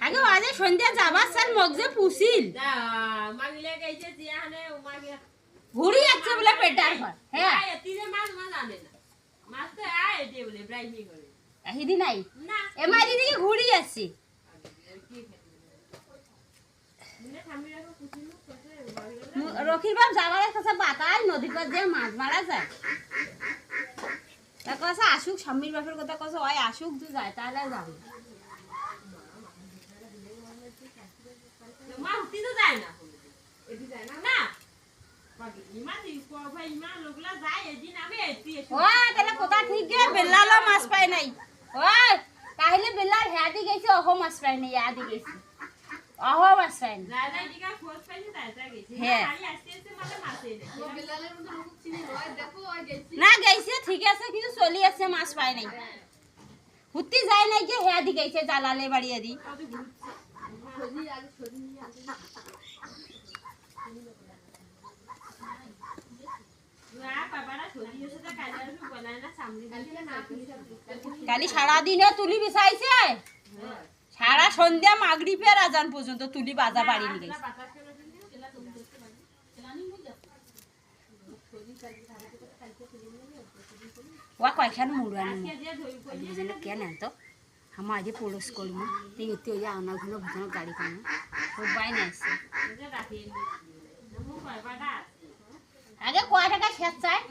আগে আজ সন্ধ্যা যাবার স্যার মগজে পুষিল মাগিলে গেছে জিয়ানে মাগিলে ঘুরি যাচ্ছে বলে পেটার ঘর হ্যাঁ তিনে মাছ মাছ আনে না মাছ তো আয় দে বলে ব্রাইনি করে হিদি নাই না এমাই দিদিকে ঘুরি যাচ্ছে রকির বাপ যাবার কাছে বাতাল নদীর পার যে মাছ মারা যায় তা কাছে আসুক স্বামীর বাপের কথা কাছে ওই আসুক তুই যায় তাহলে যাবে মা উঠি তো যায় না এদি যায় না না বাকি ইমানি কো ভাই ইমা লোকলা যায় এদিন আমি এতি ও তাহলে কথা ঠিক গে বেল্লালো মাছ পায় নাই ওই তাহলে বেল্লার হেদি গেছে অহ মাছ পায় নাই আদি গেছে অহ মাছ পায় নাই যায় যায় দিকা খোঁজ পাইনি তাই গেছে হ্যাঁ খালি আসতে আসতে মানে মাছ এনে ও বিলালের মতো লোক চিনি হয় দেখো ওই গেছি না গেছে ঠিক আছে কিন্তু চলি আছে মাছ পায় নাই হুতি যায় নাই যে হেদি গেছে জালালে বাড়ি আদি ছড়ি আগে ছড়ি নিয়ে আসে না বাবারা ছড়ি এসে তো কালার তো বলায় না সামনে দিকে না কালি সারা দিনে তুলি বিছাইছে সারা সন্ধ্যা মাগরিবের আজান পর্যন্ত তুলি বাজা বাড়ি নিয়ে গেছে ওয়া কয়খান মুড়ানি বুঝলে কেন তো আমার আজ পড়োশ করবো তুই এতে ওই আনা ঘুনো ভাজানো গাড়ি কানো সবাই না আসছে আগে কয় টাকা শেষ চায়